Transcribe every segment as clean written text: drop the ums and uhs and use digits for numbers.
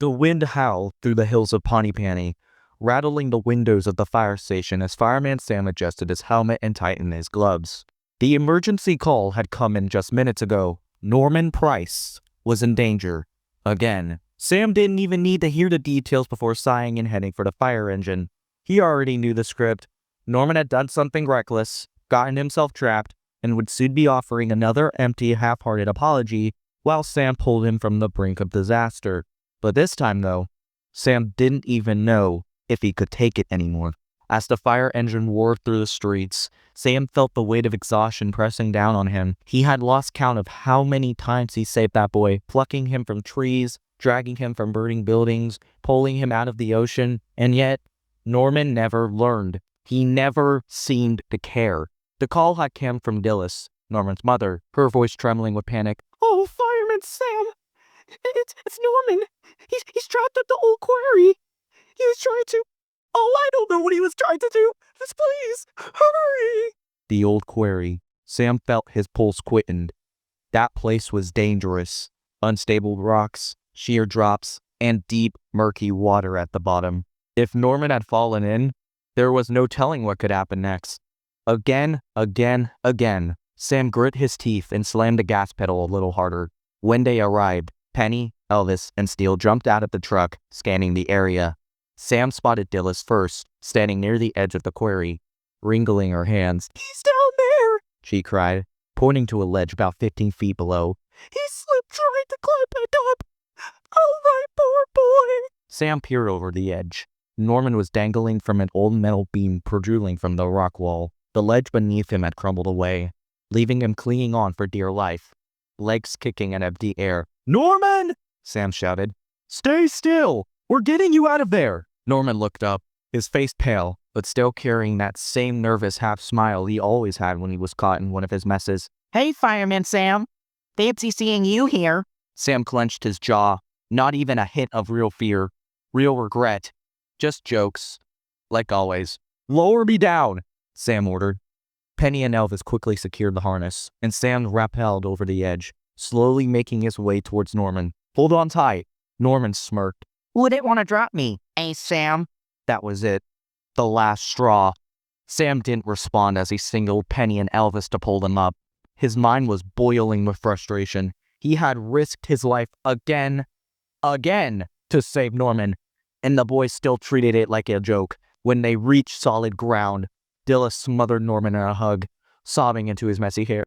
The wind howled through the hills of Pontypanny, rattling the windows of the fire station as Fireman Sam adjusted his helmet and tightened his gloves. The emergency call had come in just minutes ago. Norman Price was in danger. Again. Sam didn't even need to hear the details before sighing and heading for the fire engine. He already knew the script. Norman had done something reckless, gotten himself trapped, and would soon be offering another empty, half-hearted apology while Sam pulled him from the brink of disaster. But this time, though, Sam didn't even know if he could take it anymore. As the fire engine roared through the streets, Sam felt the weight of exhaustion pressing down on him. He had lost count of how many times he saved that boy, plucking him from trees, dragging him from burning buildings, pulling him out of the ocean, and yet Norman never learned. He never seemed to care. The call had come from Dillis, Norman's mother, her voice trembling with panic. "Oh, Fireman Sam! It's Norman! He's trapped at the old quarry! He was trying to... Oh, I don't know what he was trying to do! Just please, hurry!" The old quarry. Sam felt his pulse quickened. That place was dangerous. Unstable rocks, sheer drops, and deep, murky water at the bottom. If Norman had fallen in, there was no telling what could happen next. Again, Sam grit his teeth and slammed the gas pedal a little harder. When they arrived, Penny, Elvis, and Steele jumped out of the truck, scanning the area. Sam spotted Dillis first, standing near the edge of the quarry, wringing her hands. "He's down there!" she cried, pointing to a ledge about 15 feet below. "He slipped trying to climb back up! Oh, my poor boy!" Sam peered over the edge. Norman was dangling from an old metal beam protruding from the rock wall. The ledge beneath him had crumbled away, leaving him clinging on for dear life, legs kicking at empty air. "Norman!" Sam shouted. "Stay still! We're getting you out of there!" Norman looked up, his face pale, but still carrying that same nervous half-smile he always had when he was caught in one of his messes. "Hey, Fireman Sam! Fancy seeing you here!" Sam clenched his jaw, not even a hint of real fear, real regret, just jokes, like always. "Lower me down," Sam ordered. Penny and Elvis quickly secured the harness, and Sam rappelled over the edge, slowly making his way towards Norman. "Hold on tight." Norman smirked. "Wouldn't want to drop me, eh, Sam?" That was it. The last straw. Sam didn't respond as he signaled Penny and Elvis to pull them up. His mind was boiling with frustration. He had risked his life again, to save Norman, and the boys still treated it like a joke. When they reached solid ground, Dillis smothered Norman in a hug, sobbing into his messy hair.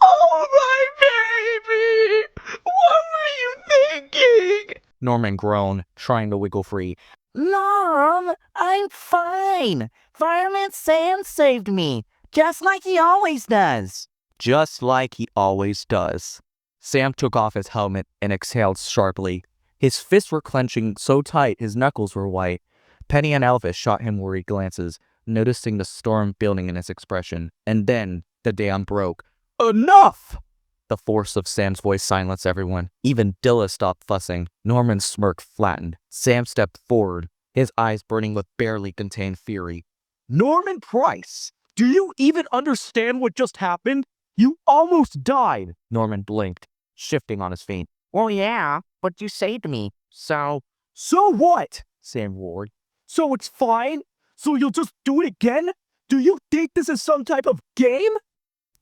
"Oh, my baby! What were you thinking?" Norman groaned, trying to wiggle free. "Norm, I'm fine. Fireman Sam saved me, just like he always does." Just like he always does. Sam took off his helmet and exhaled sharply. His fists were clenching so tight his knuckles were white. Penny and Elvis shot him worried glances, noticing the storm building in his expression. And then the dam broke. "Enough!" The force of Sam's voice silenced everyone. Even Dillis stopped fussing. Norman's smirk flattened. Sam stepped forward, his eyes burning with barely contained fury. "Norman Price, do you even understand what just happened? You almost died!" Norman blinked, shifting on his feet. "Well, yeah, but you saved me, so..." "So what?" Sam roared. "So it's fine? So you'll just do it again? Do you think this is some type of game?"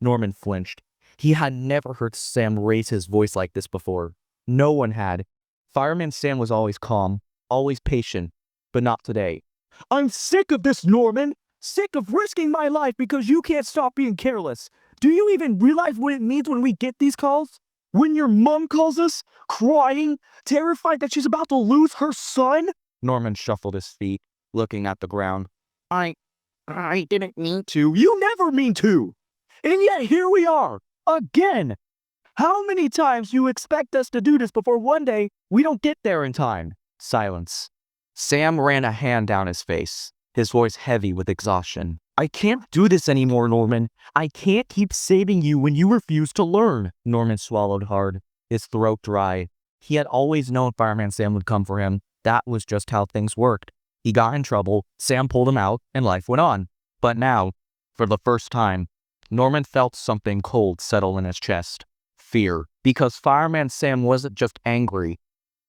Norman flinched. He had never heard Sam raise his voice like this before. No one had. Fireman Sam was always calm, always patient, but not today. "I'm sick of this, Norman! Sick of risking my life because you can't stop being careless. Do you even realize what it means when we get these calls? When your mom calls us, crying, terrified that she's about to lose her son?" Norman shuffled his feet, looking at the ground. I didn't mean to." You never mean to! And yet here we are, again! How many times do you expect us to do this before one day we don't get there in time? Silence. Sam ran a hand down his face, his voice heavy with exhaustion. "I can't do this anymore, Norman. I can't keep saving you when you refuse to learn." Norman swallowed hard, his throat dry. He had always known Fireman Sam would come for him. That was just how things worked. He got in trouble, Sam pulled him out, and life went on. But now, for the first time, Norman felt something cold settle in his chest. Fear. Because Fireman Sam wasn't just angry.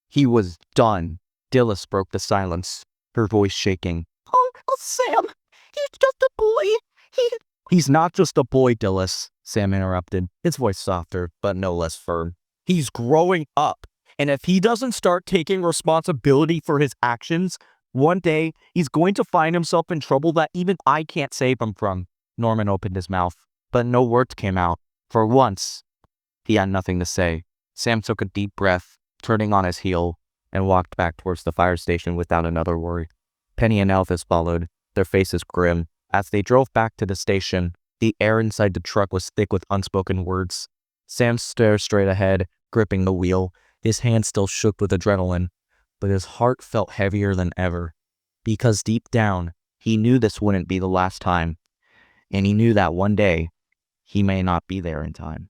He was done. Dillis broke the silence, her voice shaking. Oh, Sam, he's just a boy. He's not just a boy, Dillis, Sam interrupted, his voice softer, but no less firm. He's growing up, and if he doesn't start taking responsibility for his actions, one day he's going to find himself in trouble that even I can't save him from. Norman opened his mouth, but no words came out. For once, he had nothing to say. Sam took a deep breath, turning on his heel, and walked back towards the fire station without another word. Penny and Elvis followed, their faces grim. As they drove back to the station, the air inside the truck was thick with unspoken words. Sam stared straight ahead, gripping the wheel. His hands still shook with adrenaline, but his heart felt heavier than ever. Because deep down, he knew this wouldn't be the last time, and he knew that one day, he may not be there in time.